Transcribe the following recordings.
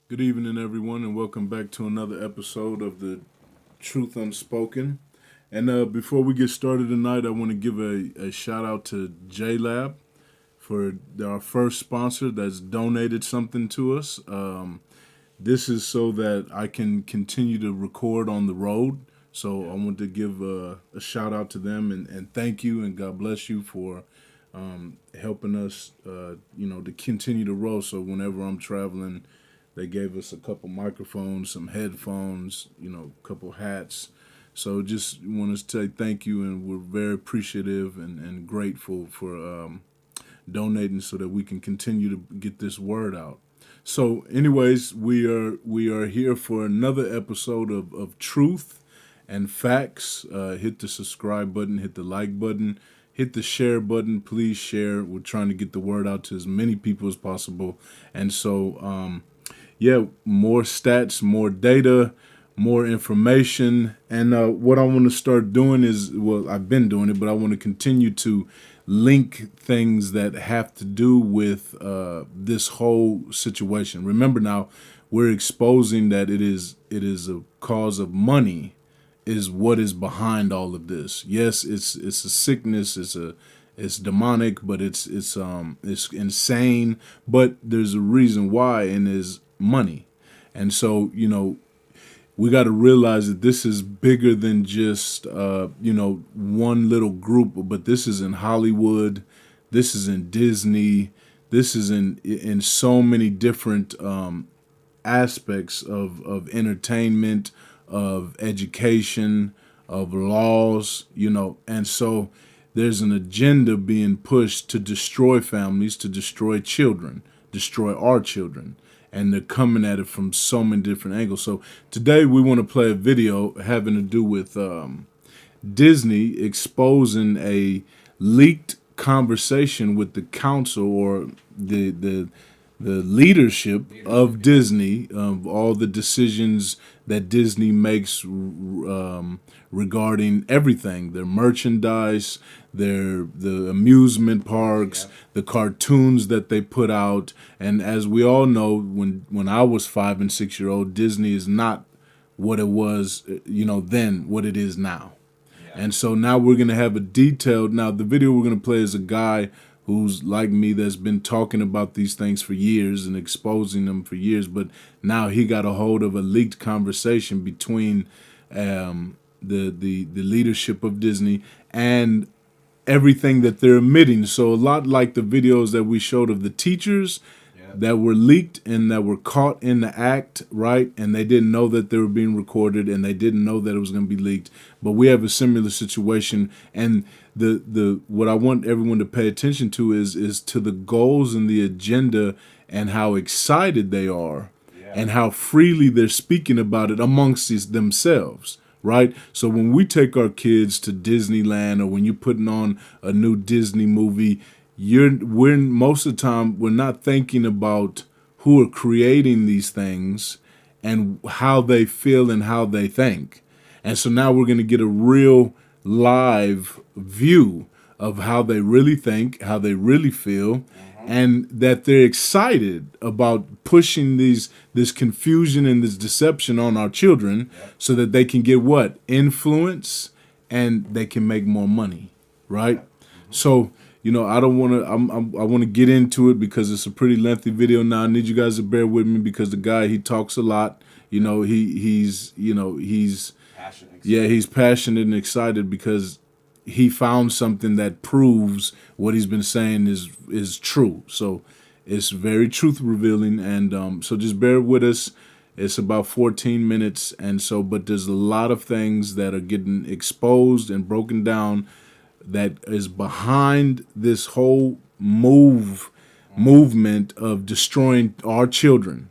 Good evening, everyone, and welcome back to another episode of the Truth Unspoken. And before we get started tonight, I want to give a shout out to JLab for our first sponsor that's donated something to us. This is so that I can continue to record on the road. So I want to give a shout out to them and thank you and God bless you for helping us, to continue to roll. So whenever I'm traveling, they gave us a couple microphones, some headphones, a couple hats. So just want to say thank you, and we're very appreciative and grateful for donating so that we can continue to get this word out. So, anyways, we are here for another episode of Truth and Facts. Hit the subscribe button, hit the like button, hit the share button. Please share. We're trying to get the word out to as many people as possible. And so, more stats, more data, more information. And what I want to start doing is, well, I've been doing it, but I want to continue to link things that have to do with this whole situation. Remember now, we're exposing that it is a cause of money is what is behind all of this. Yes, it's a sickness, it's demonic, but it's insane, but there's a reason why, and is money. And so, we got to realize that this is bigger than just one little group, but this is in Hollywood, this is in Disney, this is in so many different aspects of entertainment, of education, of laws, and so there's an agenda being pushed to destroy families, to destroy children, destroy our children. And they're coming at it from so many different angles. So today we want to play a video having to do with Disney exposing a leaked conversation with the council or the leadership of Disney, of all the decisions that Disney makes regarding everything, their merchandise, the amusement parks, the cartoons that they put out. And as we all know, when I was 5 and 6 year old, Disney is not what it was, then what it is now. And so now we're going to have a detailed, now the video we're going to play is a guy who's like me that's been talking about these things for years and exposing them for years, but now he got a hold of a leaked conversation between the leadership of Disney and everything that they're emitting. So a lot like the videos that we showed of the teachers that were leaked and that were caught in the act, right? And they didn't know that they were being recorded and they didn't know that it was going to be leaked. But we have a similar situation, and the what I want everyone to pay attention to is to the goals and the agenda and how excited they are and how freely they're speaking about it amongst themselves. Right? So when we take our kids to Disneyland, or when you're putting on a new Disney movie, we're most of the time we're not thinking about who are creating these things and how they feel and how they think. And so now we're going to get a real live view of how they really think, how they really feel, and that they're excited about pushing this confusion and this deception on our children so that they can get what? Influence, and they can make more money, right? So, I don't want to. I want to get into it because it's a pretty lengthy video. Now I need you guys to bear with me because the guy, he talks a lot. He's passionate. Yeah, he's passionate and excited because he found something that proves what he's been saying is true. So it's very truth revealing, and so just bear with us. It's about 14 minutes, and so but there's a lot of things that are getting exposed and broken down that is behind this whole movement of destroying our children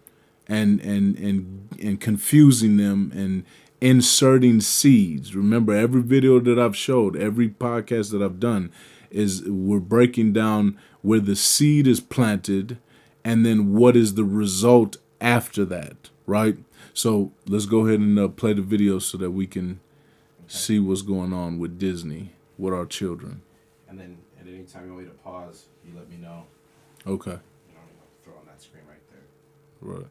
and confusing them and inserting seeds. Remember, every video that I've showed, every podcast that I've done, is we're breaking down where the seed is planted and then what is the result after that, right? So let's go ahead and play the video so that we can see what's going on with Disney, with our children. And then at any time you want me to pause, you let me know. Okay. You know, throw on that screen right there. Right.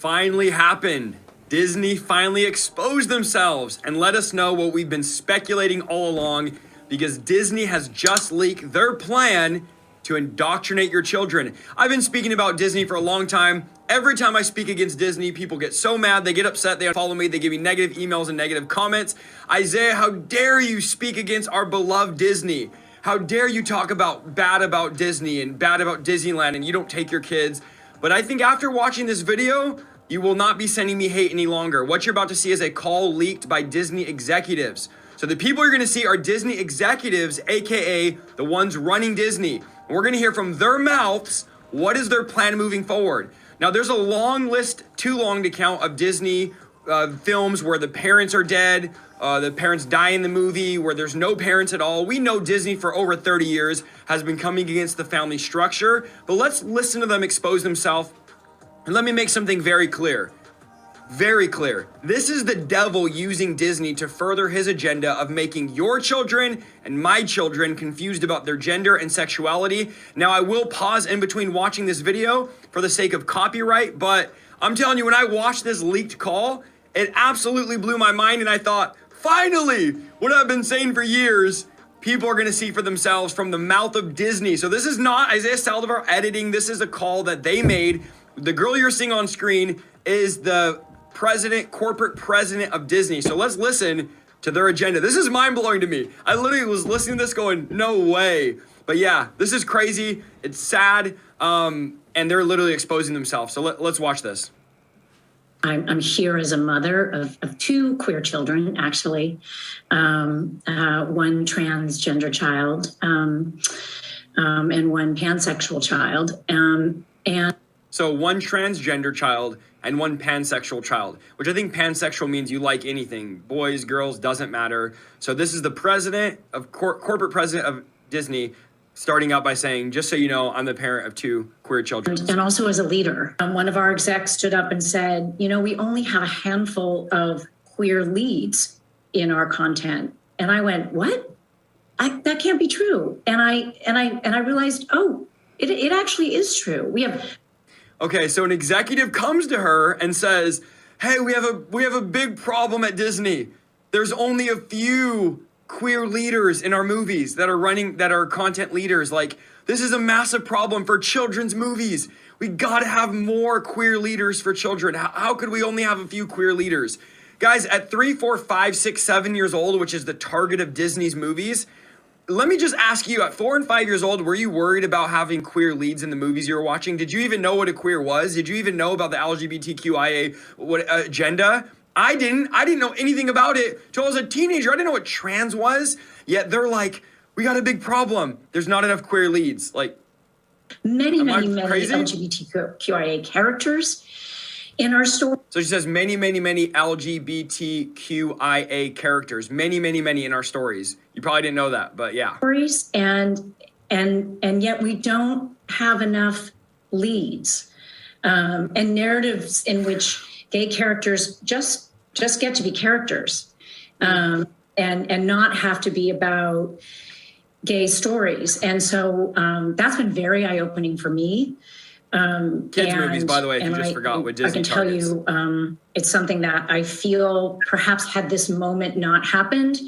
finally happened. Disney finally exposed themselves and let us know what we've been speculating all along, because Disney has just leaked their plan to indoctrinate your children. I've been speaking about Disney for a long time. Every time I speak against Disney, people get so mad, they get upset, they unfollow me, they give me negative emails and negative comments. Isaiah, how dare you speak against our beloved Disney? How dare you talk bad about Disney and bad about Disneyland, and you don't take your kids? But I think after watching this video, you will not be sending me hate any longer. What you're about to see is a call leaked by Disney executives. So the people you're gonna see are Disney executives, AKA the ones running Disney. And we're gonna hear from their mouths, what is their plan moving forward? Now there's a long list, too long to count, of Disney films where the parents are dead, the parents die in the movie, where there's no parents at all. We know Disney for over 30 years has been coming against the family structure, but let's listen to them expose themselves. And let me make something very clear. Very clear. This is the devil using Disney to further his agenda of making your children and my children confused about their gender and sexuality. Now, I will pause in between watching this video for the sake of copyright, but I'm telling you, when I watched this leaked call, it absolutely blew my mind, and I thought, finally, what I've been saying for years, people are gonna see for themselves from the mouth of Disney. So this is not Isaiah Saldivar editing. This is a call that they made. The girl you're seeing on screen is the corporate president of Disney. So let's listen to their agenda. This is mind-blowing to me. I literally was listening to this going, no way. But yeah, this is crazy. It's sad. And they're literally exposing themselves. So let's watch this. I'm here as a mother of two queer children, actually, one transgender child and one pansexual child. So one transgender child and one pansexual child, which I think pansexual means you like anything. Boys, girls, doesn't matter. So this is the president of corporate president of Disney, starting out by saying, just so you know, I'm the parent of two queer children. And also as a leader, one of our execs stood up and said, you know, we only have a handful of queer leads in our content. And I went, what? That can't be true. And I realized, oh, it actually is true. We have. Okay, so an executive comes to her and says, hey, we have a big problem at Disney. There's only a few queer leaders in our movies that are content leaders. Like, this is a massive problem for children's movies. We gotta have more queer leaders for children. How could we only have a few queer leaders? Guys, at 3, 4, 5, 6, 7 years old, which is the target of Disney's movies, let me just ask you, at 4 and 5 years old, were you worried about having queer leads in the movies you were watching? Did you even know what a queer was? Did you even know about the LGBTQIA agenda? I didn't know anything about it till I was a teenager. I didn't know what trans was. Yet they're like, we got a big problem. There's not enough queer leads. Like, many LGBTQIA characters in our story. So she says many LGBTQIA characters. Many in our stories. You probably didn't know that, but yeah. Stories, and yet we don't have enough leads and narratives in which gay characters just get to be characters and not have to be about gay stories. And so that's been very eye-opening for me. Kids movies, by the way, if you just forgot what Disney targets. I can tell you, it's something that I feel perhaps had this moment not happened,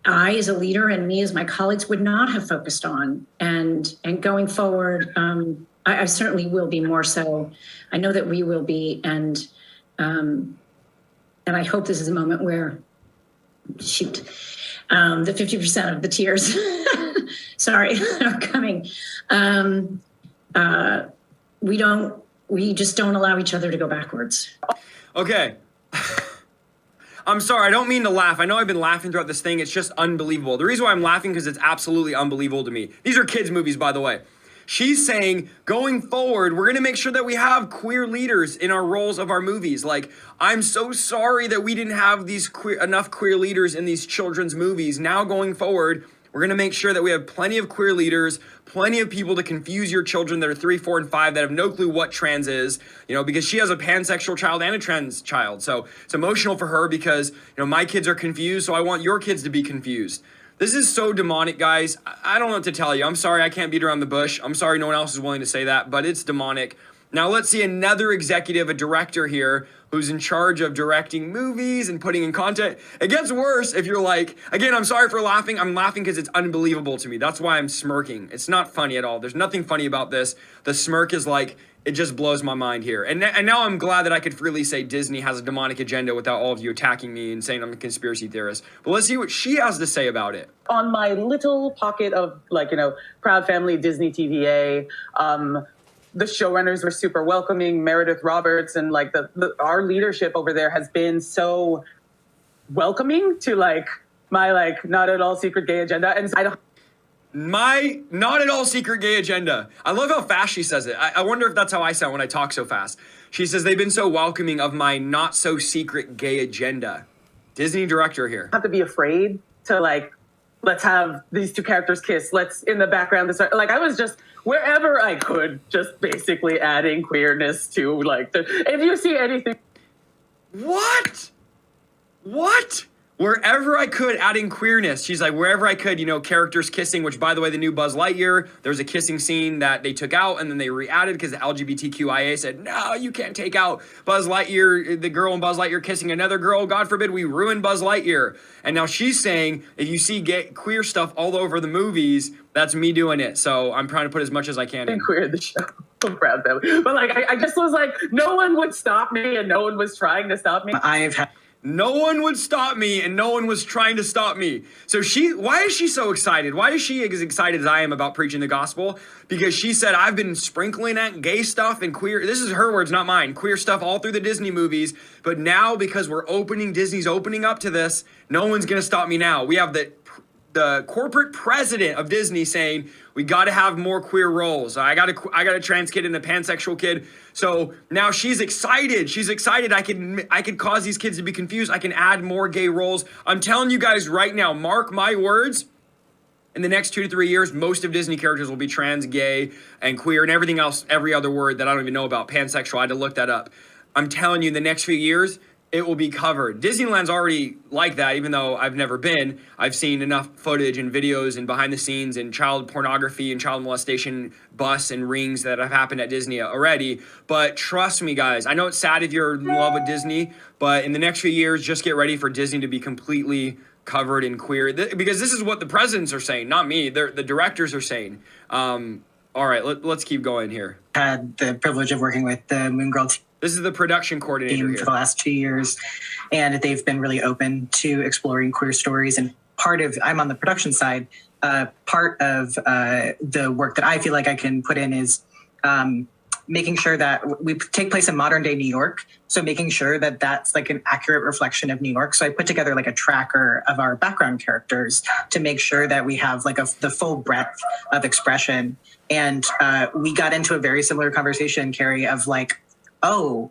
I as a leader and me as my colleagues would not have focused on. And going forward, I certainly will be more so. I know that we will be, and I hope this is a moment where, the 50% of the tears, sorry, are coming. We just don't allow each other to go backwards. Okay. I'm sorry, I don't mean to laugh. I know I've been laughing throughout this thing. It's just unbelievable. The reason why I'm laughing because it's absolutely unbelievable to me. These are kids' movies, by the way. She's saying, going forward, we're going to make sure that we have queer leaders in our roles of our movies. Like, I'm so sorry that we didn't have enough queer leaders in these children's movies. Now, going forward, we're going to make sure that we have plenty of queer leaders, plenty of people to confuse your children that are 3, 4, and 5 that have no clue what trans is, because she has a pansexual child and a trans child. So it's emotional for her because, my kids are confused, so I want your kids to be confused. This is so demonic, guys. I don't know what to tell you. I'm sorry I can't beat around the bush. I'm sorry no one else is willing to say that, but it's demonic. Now let's see another executive, a director here, who's in charge of directing movies and putting in content. It gets worse if you're like, again, I'm sorry for laughing. I'm laughing because it's unbelievable to me. That's why I'm smirking. It's not funny at all. There's nothing funny about this. The smirk is like, it just blows my mind here. And now I'm glad that I could freely say Disney has a demonic agenda without all of you attacking me and saying I'm a conspiracy theorist. But let's see what she has to say about it. On my little pocket of, like, proud family Disney TVA, the showrunners were super welcoming. Meredith Roberts and like our leadership over there has been so welcoming to like my like not at all secret gay agenda. And I don't. My not at all secret gay agenda. I love how fast she says it. I wonder if that's how I sound when I talk so fast. She says they've been so welcoming of my not so secret gay agenda. Disney director here. Have to be afraid to like, let's have these two characters kiss. Let's in the background. Like I was just wherever I could, just basically adding queerness to like if you see anything. What? Wherever I could, adding queerness. She's like, wherever I could, characters kissing, which, by the way, the new Buzz Lightyear, there's a kissing scene that they took out and then they re-added because the LGBTQIA said, no, you can't take out Buzz Lightyear, the girl in Buzz Lightyear kissing another girl. God forbid we ruin Buzz Lightyear. And now she's saying, if you see queer stuff all over the movies, that's me doing it. So I'm trying to put as much as I can in. Queer the show. I'm proud of them. But like, I just was like, no one would stop me and no one was trying to stop me. No one would stop me, and no one was trying to stop me. So why is she so excited? Why is she as excited as I am about preaching the gospel? Because she said, I've been sprinkling at gay stuff and queer, this is her words, not mine, queer stuff all through the Disney movies. But now, because Disney's opening up to this, no one's going to stop me now. We have the corporate president of Disney saying, we got to have more queer roles. I got a trans kid and a pansexual kid. So now she's excited. She's excited. I could cause these kids to be confused. I can add more gay roles. I'm telling you guys right now, mark my words. In the next 2 to 3 years, most of Disney characters will be trans, gay, and queer, and everything else, every other word that I don't even know about, pansexual. I had to look that up. I'm telling you, in the next few years, it will be covered. Disneyland's already like that, even though I've never been. I've seen enough footage and videos and behind the scenes and child pornography and child molestation busts and rings that have happened at Disney already. But trust me, guys, I know it's sad if you're in love with Disney, but in the next few years, just get ready for Disney to be completely covered in queer. Because this is what the presidents are saying, not me. The directors are saying. All right, let's keep going here. Had the privilege of working with the Moon Girl team. This is the production coordinator here. For the last 2 years, and they've been really open to exploring queer stories. And I'm on the production side. Part of the work that I feel like I can put in is making sure that we take place in modern day New York. So making sure that that's like an accurate reflection of New York. So I put together like a tracker of our background characters to make sure that we have like the full breadth of expression. And we got into a very similar conversation, Carrie, of like, oh,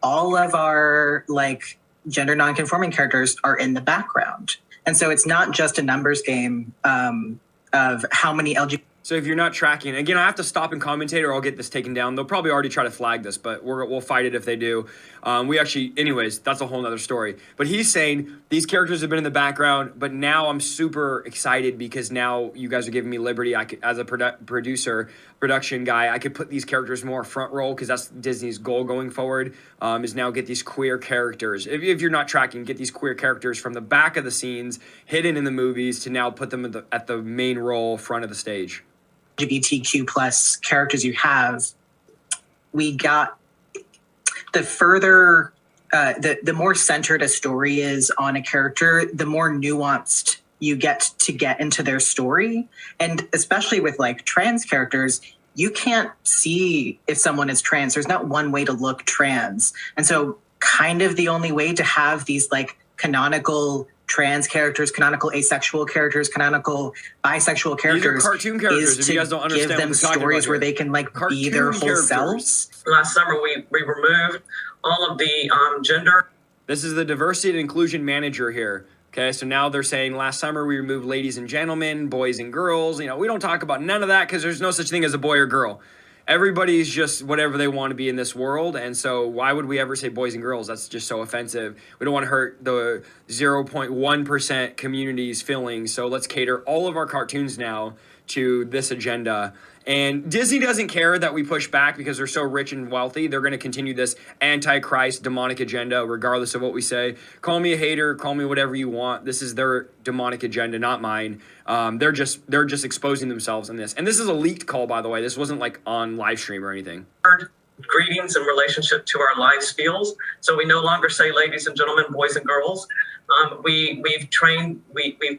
all of our like gender nonconforming characters are in the background. And so it's not just a numbers game of how many LGBT. So if you're not tracking, again, I have to stop and commentate or I'll get this taken down. They'll probably already try to flag this, but we'll fight it if they do. Anyways, that's a whole nother story. But he's saying these characters have been in the background, but now I'm super excited because now you guys are giving me liberty. I could, as a production guy, I could put these characters more front row because that's Disney's goal going forward, is now get these queer characters. If you're not tracking, get these queer characters from the back of the scenes, hidden in the movies, to now put them at the main role, front of the stage. LGBTQ plus characters you have, we got the further, the more centered a story is on a character, the more nuanced you get into their story. And especially with like trans characters, you can't see if someone is trans. There's not one way to look trans. And so kind of the only way to have these like canonical trans characters, canonical asexual characters, canonical bisexual characters. These are cartoon characters, is if you guys don't understand give them stories where they can like be their whole selves. Last summer, we removed all of the gender. This is the diversity and inclusion manager here. Okay, so now they're saying last summer we removed ladies and gentlemen, boys and girls. We don't talk about none of that because there's no such thing as a boy or girl. Everybody's just whatever they want to be in this world. And so why would we ever say boys and girls? That's just so offensive. We don't want to hurt the 0.1% community's feelings. So let's cater all of our cartoons now to this agenda. And Disney doesn't care that we push back because they're so rich and wealthy. They're going to continue this antichrist demonic agenda regardless of what we say. Call me a hater, call me whatever you want. This is their demonic agenda, not mine. They're just exposing themselves in this. And this is a leaked call, by the way. This wasn't like on live stream or anything. Greetings in relationship to our lives feels. So we no longer say ladies and gentlemen, boys and girls. We've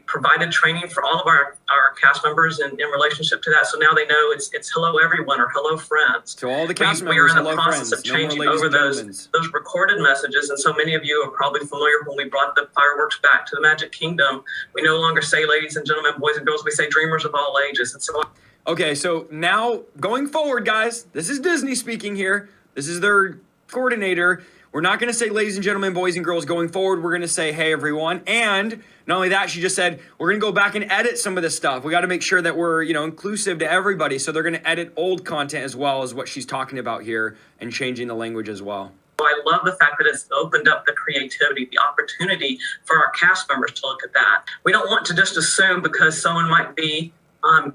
provided training for all of our cast members in relationship to that. So now they know it's hello everyone or hello friends. To all the cast we members, are in the hello process friends. of changing No more over those recorded messages. And so many of you are probably familiar when we brought the fireworks back to the Magic Kingdom. We no longer say ladies and gentlemen, boys and girls. We say dreamers of all ages. And so okay, so now going forward, guys, this is Disney speaking here. This is their coordinator. We're not going to say ladies and gentlemen, boys and girls going forward. We're going to say, hey, everyone. And not only that, she just said, we're going to go back and edit some of this stuff. We got to make sure that we're, inclusive to everybody. So they're going to edit old content as well as what she's talking about here and changing the language as well. I love the fact that it's opened up the creativity, the opportunity for our cast members to look at that. We don't want to just assume because someone might be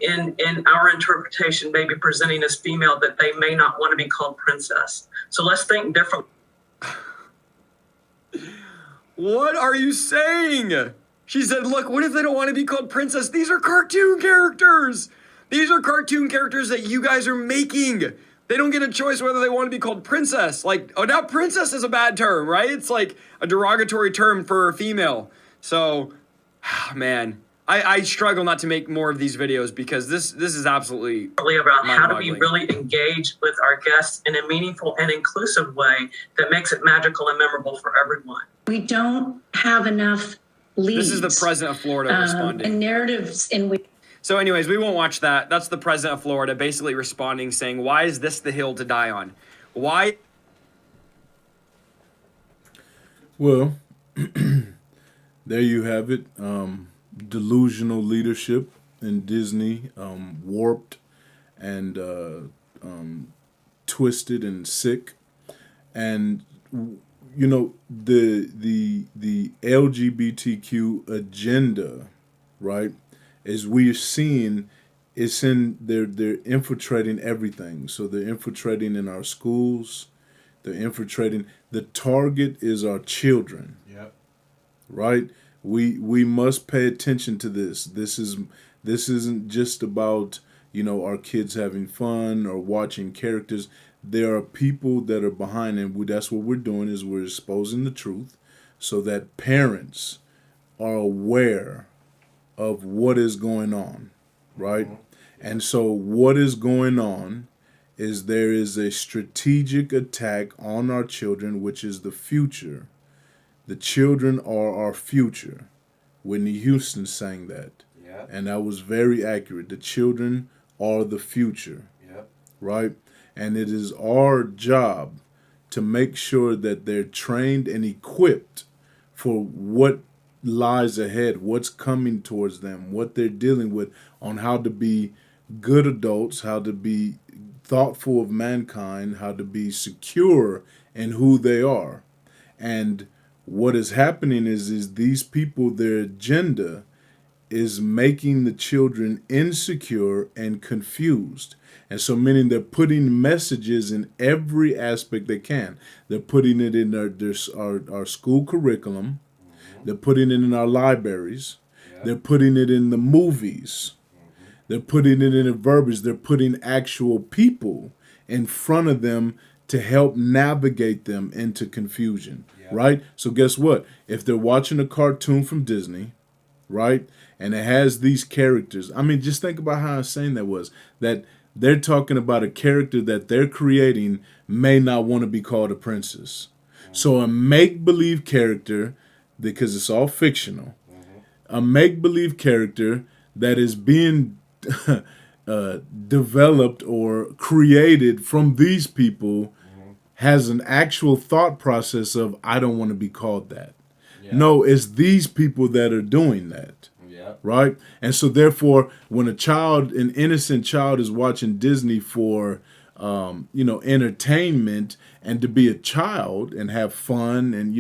in our interpretation, maybe presenting as female, that they may not want to be called princess. So let's think differently. What are you saying? She said, look, what if they don't want to be called princess? These are cartoon characters. These are cartoon characters that you guys are making. They don't get a choice whether they want to be called princess. Like, oh, now princess is a bad term, right? It's like a derogatory term for a female. So, man, I struggle not to make more of these videos because this is absolutely about how do we really engage with our guests in a meaningful and inclusive way that makes it magical and memorable for everyone. We don't have enough leads. This is the president of Florida responding. And narratives in which. So anyways, we won't watch that. That's the president of Florida basically responding, saying, why is this the hill to die on? Why? Well, there you have it. Delusional leadership in Disney, warped and twisted and sick. And the LGBTQ agenda, right, as we're seeing, it's in they're infiltrating everything. So they're infiltrating in our schools, they're infiltrating. The target is our children. Yep. Right? We must pay attention to this. This isn't just about, our kids having fun or watching characters. There are people that are behind, and that's what we're doing, is we're exposing the truth so that parents are aware of what is going on, right? Mm-hmm. And so what is going on is there is a strategic attack on our children, which is the future. The children are our future. Whitney Houston sang that. Yep. And that was very accurate. The children are the future. Yep. Right? And it is our job to make sure that they're trained and equipped for what lies ahead, what's coming towards them, what they're dealing with, on how to be good adults, how to be thoughtful of mankind, how to be secure in who they are. And what is happening is these people, their agenda is making the children insecure and confused. And so meaning they're putting messages in every aspect they can. They're putting it in our school curriculum. Mm-hmm. They're putting it in our libraries. Yep. They're putting it in the movies. Mm-hmm. They're putting it in the verbiage. They're putting actual people in front of them to help navigate them into confusion. Right? So guess what? If they're watching a cartoon from Disney, right, and it has these characters, I mean, just think about how insane that was, that they're talking about a character that they're creating may not want to be called a princess. Mm-hmm. So a make-believe character, because it's all fictional, mm-hmm. a make-believe character that is being developed or created from these people has an actual thought process of, I don't want to be called that. Yeah. No, it's these people that are doing that. Yeah. Right? And so therefore, when an innocent child is watching Disney for, entertainment and to be a child and have fun and,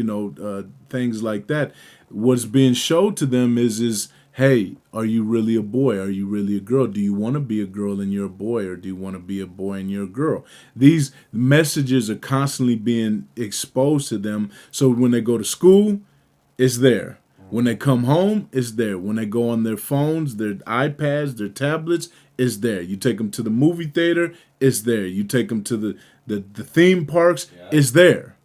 things like that, what's being showed to them is, hey, are you really a boy? Are you really a girl? Do you want to be a girl and you're a boy, or do you want to be a boy and you're a girl? These messages are constantly being exposed to them. So when they go to school, it's there. When they come home, it's there. When they go on their phones, their iPads, their tablets, it's there. You take them to the movie theater, it's there. You take them to the theme parks, it's there.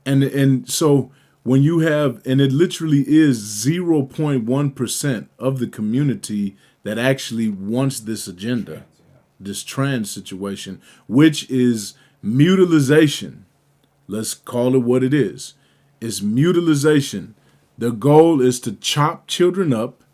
And so when you have, and it literally is 0.1% of the community that actually wants this agenda, this trans situation, which is mutilization. Let's call it what it is. It's mutilization. The goal is to chop children up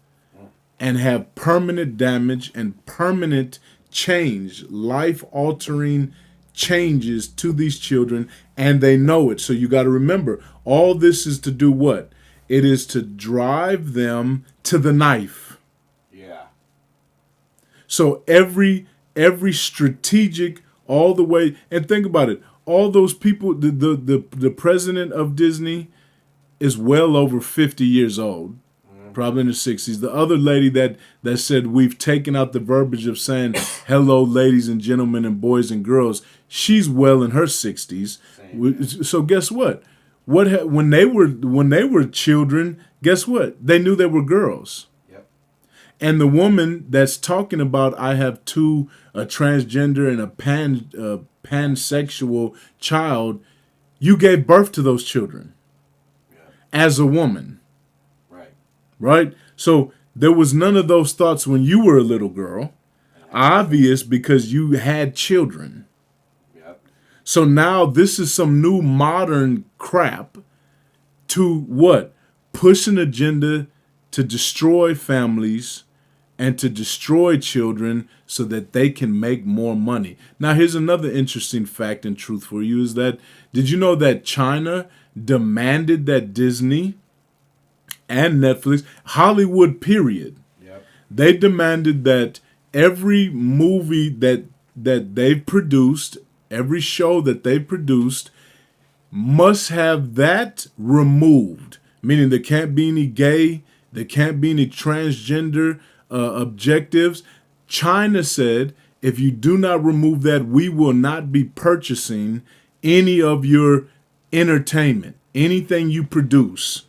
and have permanent damage and permanent change, life-altering changes to these children, and they know it. So you got to remember, all this is to do what? It is to drive them to the knife. Yeah. So every strategic, all the way, and think about it, all those people, the president of Disney is well over 50 years old, probably in the 60s. The other lady that said we've taken out the verbiage of saying hello, ladies and gentlemen, and boys and girls, she's well in her 60s. Same. So guess what? When they were children, guess what? They knew they were girls. Yep. And the woman that's talking about I have two, a transgender and a pansexual child, you gave birth to those children. As a woman. Right? So there was none of those thoughts when you were a little girl. Obvious, because you had children. Yep. So now this is some new modern crap to what? Push an agenda to destroy families and to destroy children so that they can make more money. Now here's another interesting fact and truth for you is that, did you know that China demanded that Disney and Netflix, Hollywood period, they demanded that every movie that they've produced, every show that they've produced must have that removed, meaning there can't be any gay, there can't be any transgender objectives. China said, if you do not remove that, we will not be purchasing any of your entertainment, anything you produce,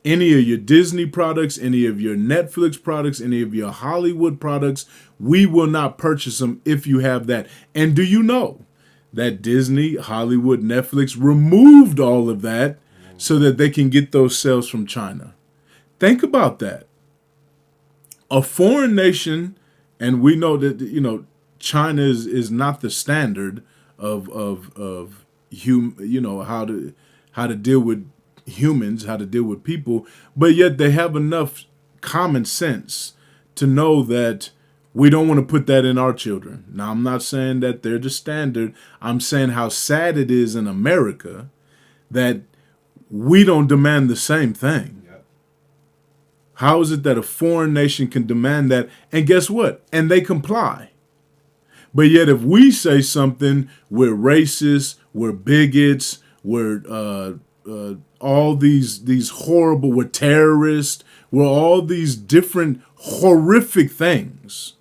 any of your Disney products, any of your Netflix products, any of your Hollywood products, we will not purchase them if you have that. And do you know that Disney, Hollywood, Netflix removed all of that so that they can get those sales from China? Think about that. A foreign nation, and we know that, you know, China is not the standard of how to deal with humans, how to deal with people, but yet they have enough common sense to know that we don't want to put that in our children. Now, I'm not saying that they're the standard. I'm saying how sad it is in America that we don't demand the same thing. Yep. How is it that a foreign nation can demand that? And guess what? And they comply. But yet if we say something, we're racist, we're bigots, we're all these horrible, we're terrorists, we're all these different horrific things,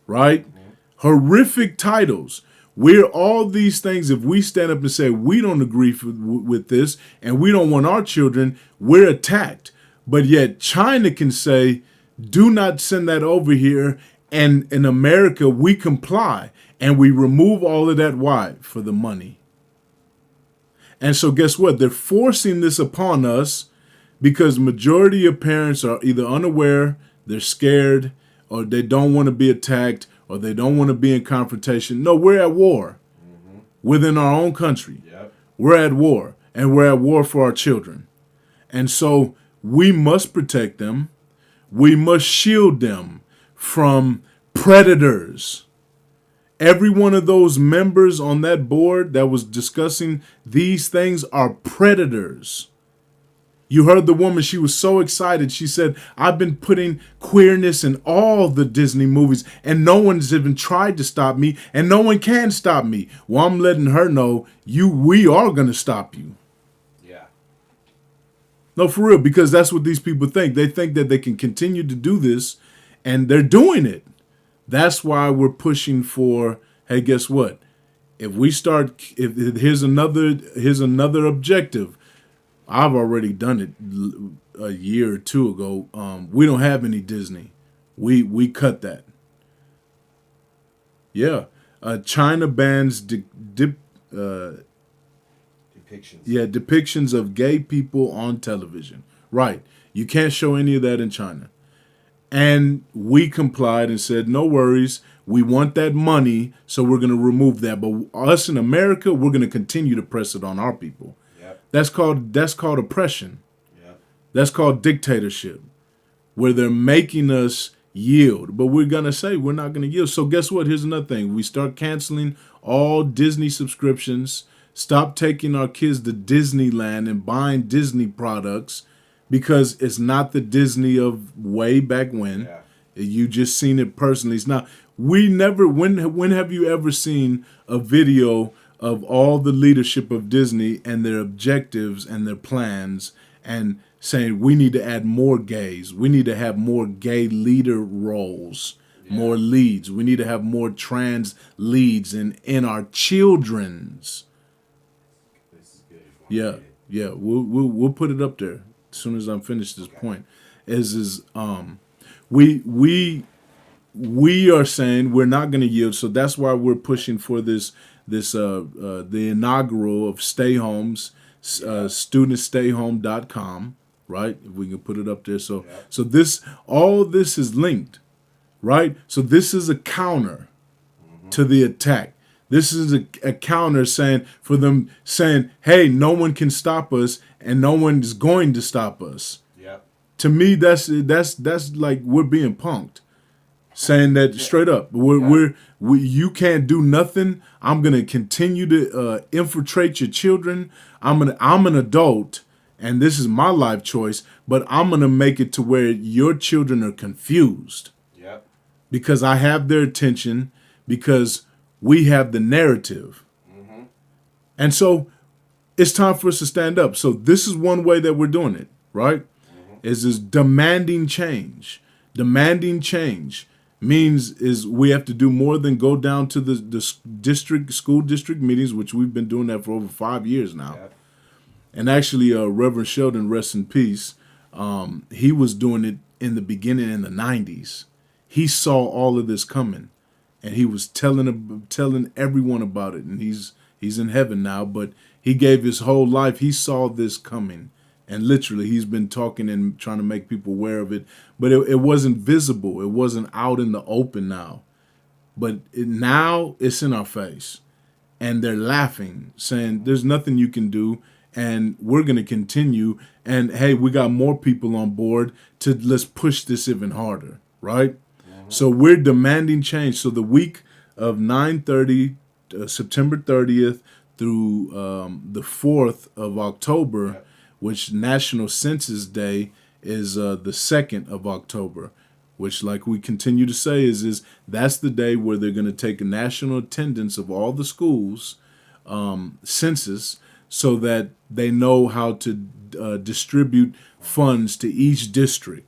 right? Mm-hmm. Horrific titles. We're all these things. If we stand up and say we don't agree with this and we don't want our children, we're attacked. But yet China can say, do not send that over here. And in America, we comply and we remove all of that. Why? For the money. And so guess what? They're forcing this upon us because majority of parents are either unaware, they're scared, or they don't want to be attacked, or they don't want to be in confrontation. No, we're at war within our own country. Yep. We're at war, and we're at war for our children. And so we must protect them. We must shield them from predators. Every one of those members on that board that was discussing these things are predators. You heard the woman, she was so excited. She said, I've been putting queerness in all the Disney movies and no one's even tried to stop me and no one can stop me. Well, I'm letting her know we are going to stop you. Yeah. No, for real, because that's what these people think. They think that they can continue to do this, and they're doing it. That's why we're pushing for, hey, guess what? If we start, if here's another objective. I've already done it a year or two ago. We don't have any Disney. We cut that. Yeah. China bans Depictions. depictions of gay people on television. Right. You can't show any of that in China. And we complied and said, no worries. We want that money, so we're going to remove that. But us in America, we're going to continue to press it on our people. Yep. That's called oppression. Yep. That's called dictatorship, where they're making us yield. But we're going to say we're not going to yield. So guess what? Here's another thing. We start canceling all Disney subscriptions. Stop taking our kids to Disneyland and buying Disney products, because it's not the Disney of way back when. Yeah. You just seen it personally. It's not. We never. When have you ever seen a video of all the leadership of Disney and their objectives and their plans, and saying we need to add more gays, we need to have more gay leader roles, more leads, we need to have more trans leads in our children's. This is good. Yeah, yeah. We'll put it up there as soon as I'm finished this point. We are saying we're not going to yield, so that's why we're pushing for the inaugural of stay homes, studentstayhome.com, right? If we can put it up there. So all this is linked, right? So this is a counter to the attack. This is a counter saying, hey, no one can stop us, and no one is going to stop us. Yep. To me, that's like we're being punked, saying that straight up. You can't do nothing. I'm gonna continue to infiltrate your children. I'm an adult, and this is my life choice. But I'm gonna make it to where your children are confused. Yep. Because I have their attention. Because we have the narrative. Mm-hmm. And so it's time for us to stand up. So this is one way that we're doing it, right? Mm-hmm. Is demanding change. Demanding change means we have to do more than go down to the school district meetings, which we've been doing that for over 5 years now. Yep. And actually, Reverend Sheldon, rest in peace, he was doing it in the beginning in the 90s. He saw all of this coming. And he was telling everyone about it, and he's in heaven now. But he gave his whole life. He saw this coming, and literally, he's been talking and trying to make people aware of it. But it wasn't visible. It wasn't out in the open now. But now it's in our face, and they're laughing, saying, "There's nothing you can do, and we're going to continue. And hey, we got more people on board let's push this even harder, right?" So we're demanding change. So the week of 9/30, September 30th through the 4th of October, which National Census Day is the 2nd of October, which, like we continue to say, is that's the day where they're going to take a national attendance of all the schools, census, so that they know how to distribute funds to each district.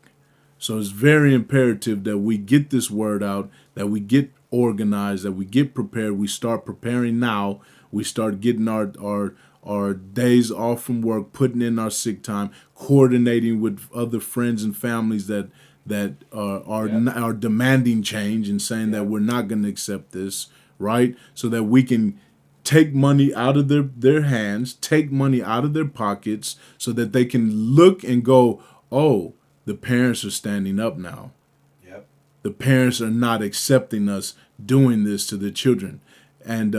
So it's very imperative that we get this word out, that we get organized, that we get prepared. We start preparing now. We start getting our days off from work, putting in our sick time, coordinating with other friends and families that are demanding change and saying that we're not going to accept this, right? So that we can take money out of their hands, take money out of their pockets, so that they can look and go, oh, the parents are standing up now. Yep. The parents are not accepting us doing this to their children. And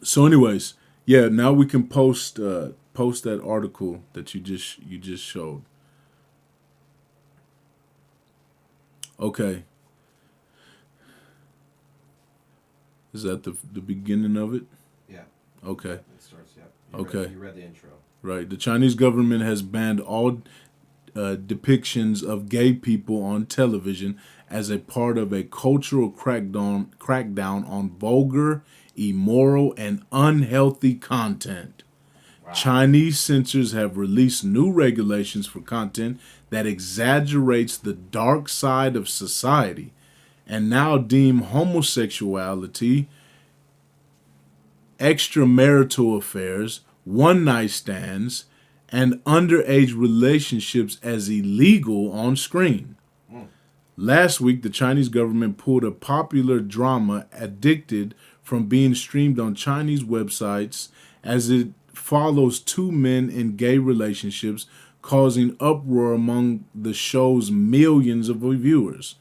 so anyways, now we can post that article that you just showed. Okay. Is that the beginning of it? Yeah. Okay. It starts, yeah. You read the intro. Right. The Chinese government has banned all depictions of gay people on television as a part of a cultural crackdown on vulgar, immoral, and unhealthy content. Chinese censors have released new regulations for content that exaggerates the dark side of society and now deem homosexuality, extramarital affairs, one-night stands, and underage relationships as illegal on screen. Last week, the Chinese government pulled a popular drama, Addicted, from being streamed on Chinese websites as it follows two men in gay relationships, causing uproar among the show's millions of viewers.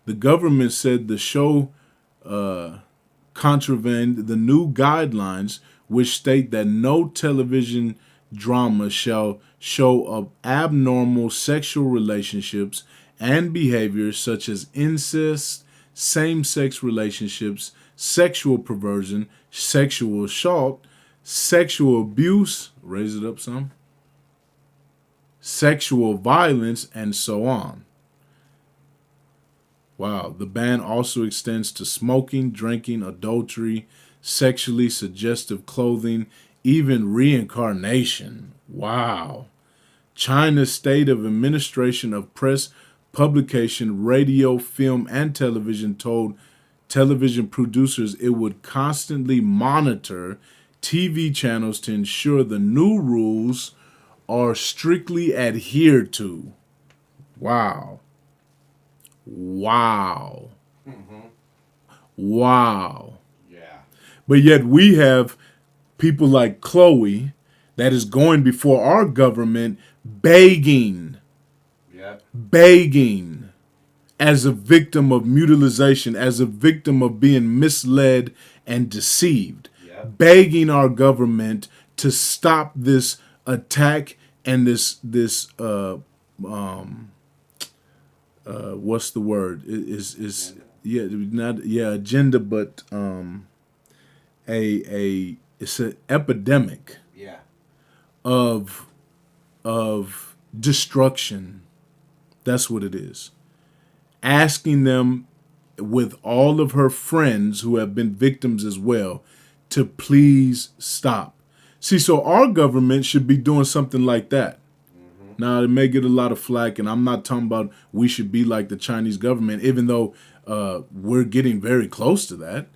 The government said the show contravened the new guidelines, which state that no television drama shall show abnormal sexual relationships and behaviors such as incest, same-sex relationships, sexual perversion, sexual assault, sexual abuse, raise it up some, sexual violence, and so on. Wow. The ban also extends to smoking, drinking, adultery, sexually suggestive clothing, even reincarnation. Wow. China's State of Administration of Press, Publication, Radio, Film, and Television told television producers it would constantly monitor TV channels to ensure the new rules are strictly adhered to. Wow. Wow. Wow. Yeah. But yet we have people like Chloe that is going before our government begging as a victim of mutilation, as a victim of being misled and deceived, begging our government to stop this attack and this what's the word? Agenda, but it's an epidemic of destruction. That's what it is. Asking them, with all of her friends who have been victims as well, to please stop. See, so our government should be doing something like that. Now, it may get a lot of flack, and I'm not talking about we should be like the Chinese government, even though we're getting very close to that.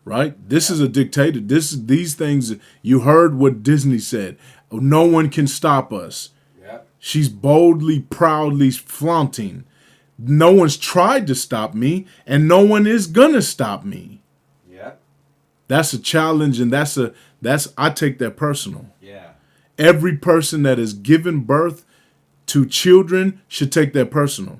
Right? This is a dictator. These things, you heard what Disney said. No one can stop us. She's boldly, proudly flaunting. No one's tried to stop me, and no one is gonna stop me. That's a challenge, and I take that personal. Every person that has given birth to children should take that personal.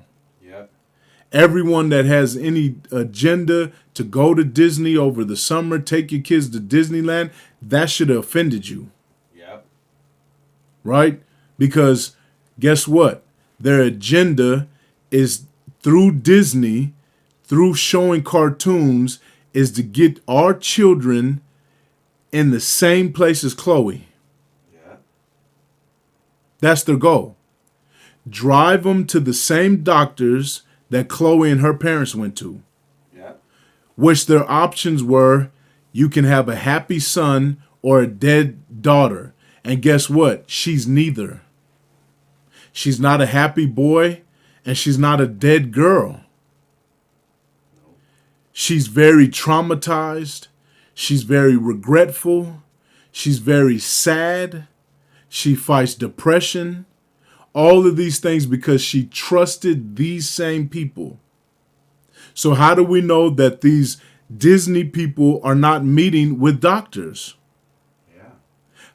Everyone that has any agenda to go to Disney over the summer, take your kids to Disneyland, that should have offended you. Right? Because guess what? Their agenda is through Disney, through showing cartoons, is to get our children in the same place as Chloe. That's their goal. Drive them to the same doctors that Chloe and her parents went to. Which their options were, you can have a happy son or a dead daughter. And guess what? She's neither. She's not a happy boy, and she's not a dead girl. She's very traumatized. She's very regretful. She's very sad. She fights depression. All of these things because she trusted these same people. So how do we know that these Disney people are not meeting with doctors?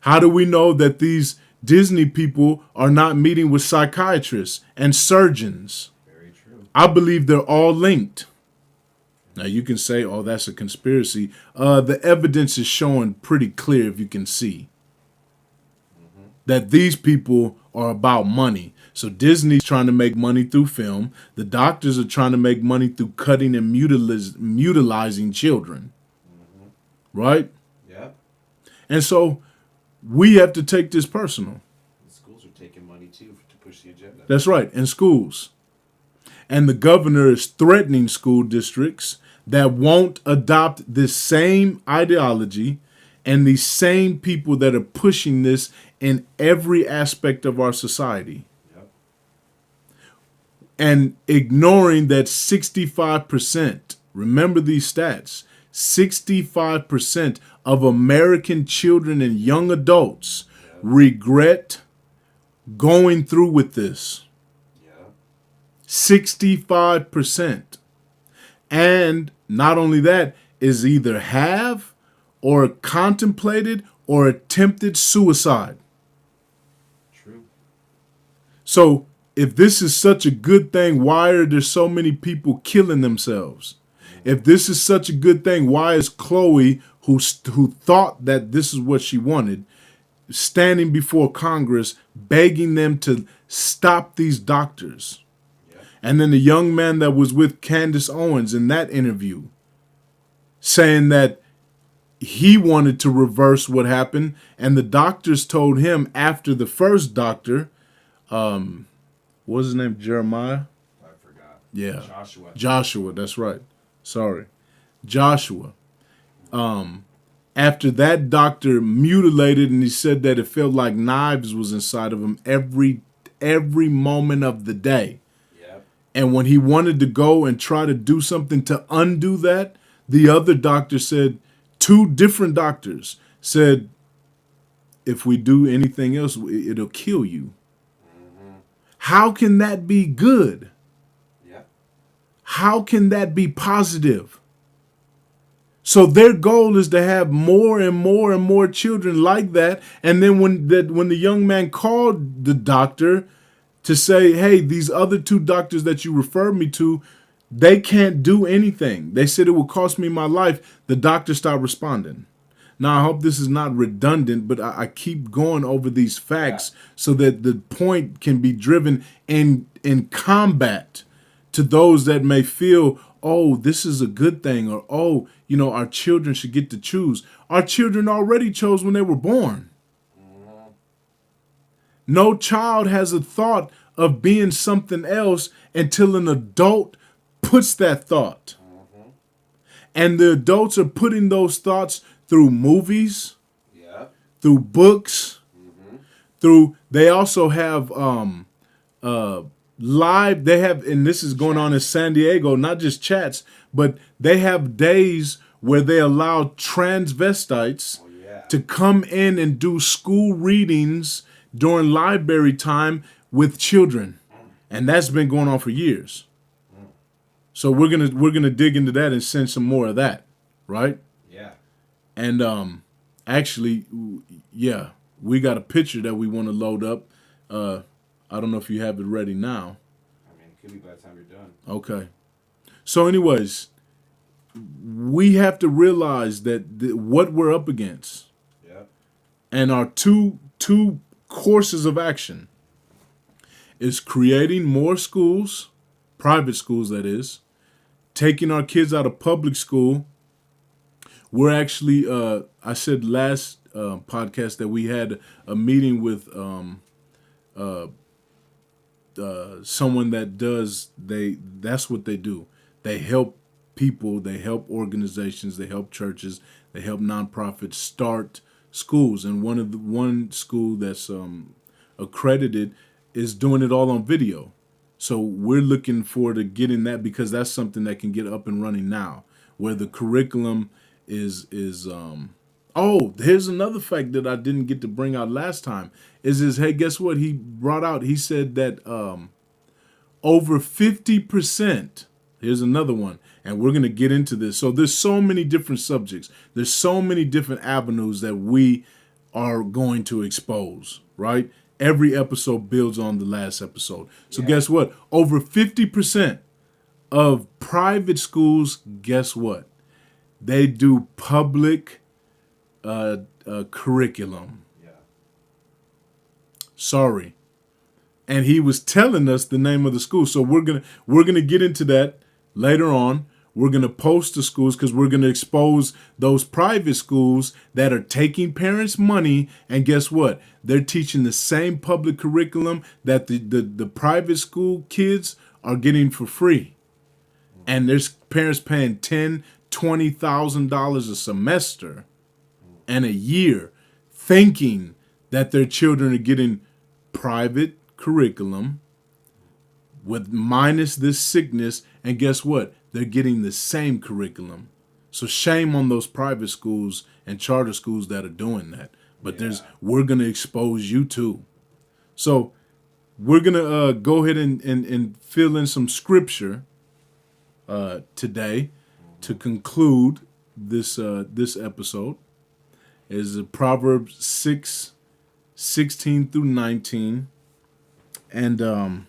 How do we know that these Disney people are not meeting with psychiatrists and surgeons? Very true. I believe they're all linked. Now you can say, oh, that's a conspiracy. The evidence is showing pretty clear, if you can see, that these people are about money. So Disney's trying to make money through film. The doctors are trying to make money through cutting and mutilizing children. Right? And so we have to take this personal. The schools are taking money too to push the agenda. That's right, in schools. And the governor is threatening school districts that won't adopt this same ideology and these same people that are pushing this in every aspect of our society. Yep. And ignoring that 65%, remember these stats, 65% of American children and young adults regret going through with this. Yep. 65%. And not only that, is either have or contemplated or attempted suicide. True. So if this is such a good thing, why are there so many people killing themselves? If this is such a good thing, why is Chloe, who thought that this is what she wanted, standing before Congress, begging them to stop these doctors? Yep. And then the young man that was with Candace Owens in that interview, saying that he wanted to reverse what happened, and the doctors told him after the first doctor, what was his name, Jeremiah? I forgot. Yeah. Joshua. That's right. Sorry. Joshua. After that doctor mutilated, and he said that it felt like knives was inside of him every moment of the day. Yep. And when he wanted to go and try to do something to undo that, the other doctor said, two different doctors said, if we do anything else, it'll kill you. Mm-hmm. How can that be good? Yep. How can that be positive? So their goal is to have more and more and more children like that. And then when the young man called the doctor to say, hey, these other two doctors that you referred me to, they can't do anything. They said it will cost me my life. The doctor stopped responding. Now, I hope this is not redundant, but I keep going over these facts so that the point can be driven in combat to those that may feel, oh, this is a good thing, or, oh, our children should get to choose. Our children already chose when they were born. Mm-hmm. No child has a thought of being something else until an adult puts that thought. Mm-hmm. And the adults are putting those thoughts through movies, Yep. through books, Mm-hmm. they also have live, they have, and this is going on in San Diego, not just chats, but they have days where they allow transvestites Oh, yeah. to come in and do school readings during library time with children. And that's been going on for years. So we're gonna dig into that and send some more of that, right? Yeah. And actually, yeah, we got a picture that we want to load up. I don't know if you have it ready now. I mean, it could be by the time you're done. Okay. So anyways, we have to realize that what we're up against, Yep. and our two courses of action, is creating more schools, private schools that is, taking our kids out of public school. We're actually, I said last podcast that we had a meeting with someone that that's what they do. They help people, they help organizations, they help churches, they help nonprofits start schools. And one school that's accredited is doing it all on video. So we're looking forward to getting that, because that's something that can get up and running now, where the curriculum is oh, here's another fact that I didn't get to bring out last time is hey, guess what he brought out? He said that over 50%, here's another one, and we're going to get into this. So there's so many different subjects. There's so many different avenues that we are going to expose, right? Every episode builds on the last episode. So guess what? Over 50% of private schools, guess what? They do public curriculum. Yeah. Sorry. And he was telling us the name of the school. So we're gonna get into that later on. We're gonna post the schools because we're gonna expose those private schools that are taking parents' money. And guess what? They're teaching the same public curriculum that the private school kids are getting for free. And there's parents paying $10,000-$20,000 a semester and a year, thinking that their children are getting private curriculum with minus this sickness, and guess what? They're getting the same curriculum. So shame on those private schools and charter schools that are doing that. But we're gonna expose you too. So we're gonna go ahead and fill in some scripture today to conclude this episode. Is Proverbs 6:16 through 19, and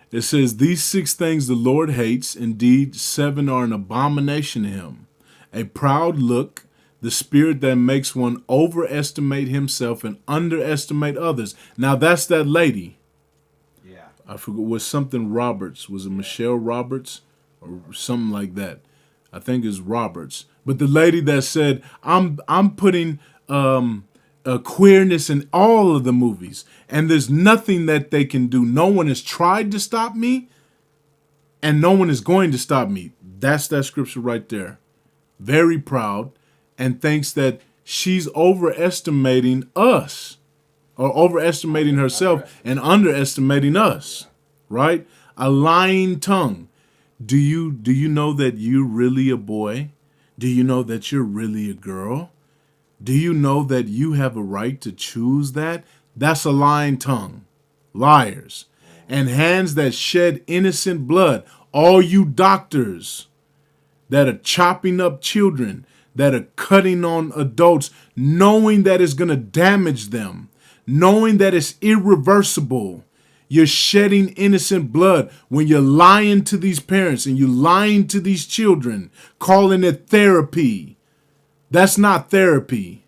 it says, "These 6 things the Lord hates, indeed 7 are an abomination to him: a proud look, the spirit that makes one overestimate himself and underestimate others." Now that's that lady. Yeah. I forget, was something Roberts. Was it Michelle Roberts or something like that? I think it's Roberts. But the lady that said, I'm putting queerness in all of the movies, and there's nothing that they can do. No one has tried to stop me, and no one is going to stop me. That's that scripture right there. Very proud, and thinks that she's overestimating us, or overestimating herself and underestimating us, right? A lying tongue. Do you know that you're really a boy? Do you know that you're really a girl? Do you know that you have a right to choose that? That's a lying tongue. Liars. And hands that shed innocent blood. All you doctors that are chopping up children, that are cutting on adults, knowing that it's going to damage them, knowing that it's irreversible. You're shedding innocent blood when you're lying to these parents and you're lying to these children, calling it therapy. That's not therapy.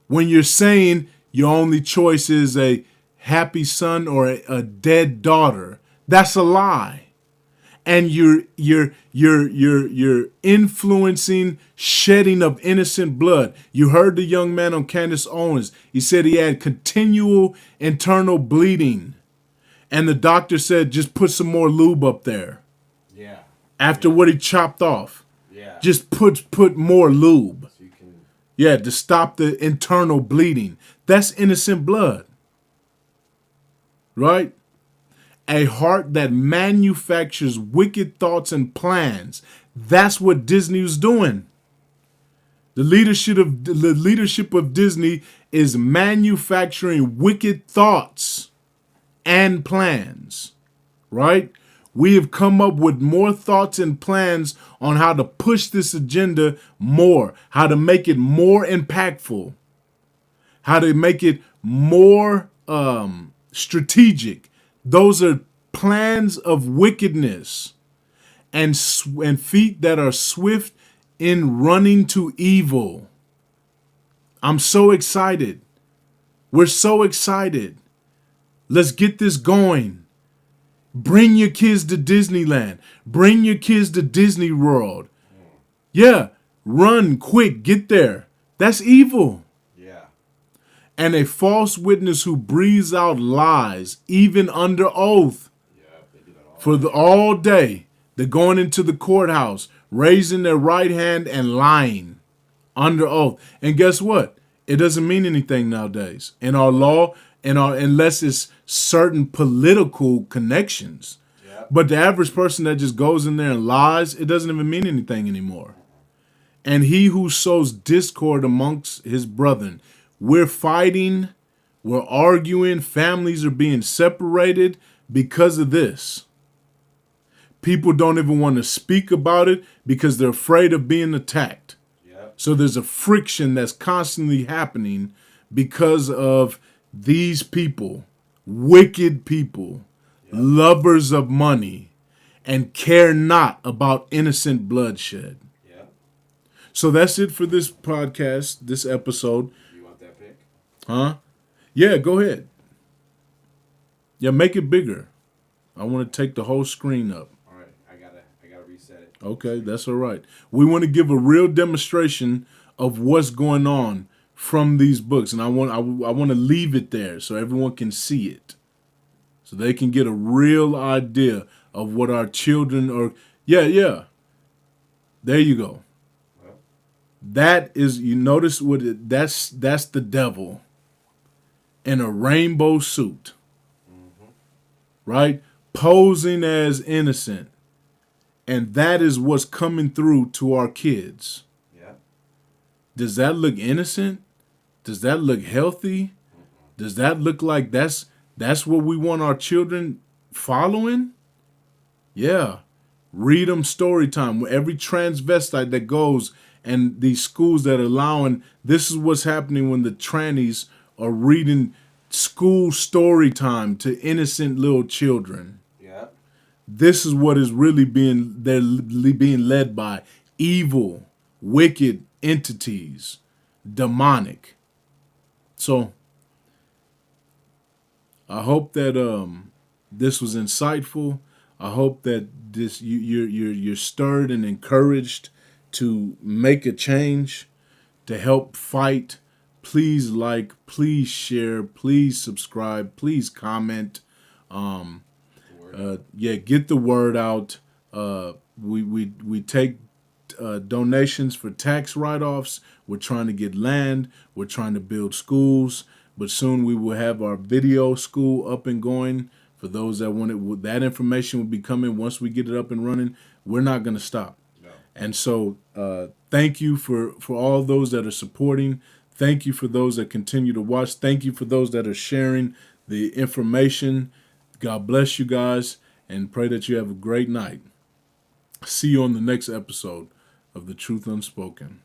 When you're saying your only choice is a happy son or a dead daughter, that's a lie. And you're influencing shedding of innocent blood. You heard the young man on Candace Owens. He said he had continual internal bleeding. And the doctor said, just put some more lube up there. Yeah. After what he chopped off. Yeah. Just put more lube. So you can. Yeah, to stop the internal bleeding. That's innocent blood. Right? A heart that manufactures wicked thoughts and plans. That's what Disney was doing. The leadership of Disney is manufacturing wicked thoughts and plans. Right? We have come up with more thoughts and plans on how to push this agenda more, how to make it more impactful, how to make it more strategic. Those are plans of wickedness and feet that are swift in running to evil. I'm so excited. We're so excited. Let's get this going. Bring your kids to Disneyland. Bring your kids to Disney World. Yeah, run quick, get there. That's evil. Yeah. And a false witness who breathes out lies, even under oath, Yeah. They do that all. all day. They're going into the courthouse, raising their right hand and lying under oath. And guess what? It doesn't mean anything nowadays. In our law, unless it's certain political connections. Yeah. But the average person that just goes in there and lies, it doesn't even mean anything anymore. And he who sows discord amongst his brethren. We're fighting, we're arguing, families are being separated because of this. People don't even want to speak about it because they're afraid of being attacked. Yeah. So there's a friction that's constantly happening because of these people, wicked people, lovers of money, and care not about innocent bloodshed. Yeah. So that's it for this podcast, this episode. You want that pic? Huh? Yeah, go ahead. Yeah, make it bigger. I want to take the whole screen up. All right. I gotta reset it. Okay, that's all right. We want to give a real demonstration of what's going on from these books, and I want to leave it there so everyone can see it, so they can get a real idea of what our children are. Yeah. There you go. Well. That is, you notice what that's the devil. in a rainbow suit, right? Posing as innocent. And that is what's coming through to our kids. Yeah. Does that look innocent? Does that look healthy? Does that look like that's what we want our children following? Yeah. Read them story time. Every transvestite that goes and these schools that are allowing, this is what's happening when the trannies are reading school story time to innocent little children. Yeah. This is what is really they're being led by evil, wicked entities, demonic. So I hope that this was insightful. I hope that this you're stirred and encouraged to make a change, to help fight. Please like, please share, please subscribe, please comment. Get the word out. We take donations for tax write-offs. We're trying to get land. We're trying to build schools. But soon we will have our video school up and going. For those that want it, that information will be coming once we get it up and running. We're not going to stop. No. And so thank you for all those that are supporting. Thank you for those that continue to watch. Thank you for those that are sharing the information. God bless you guys, and pray that you have a great night. See you on the next episode of The Truth Unspoken.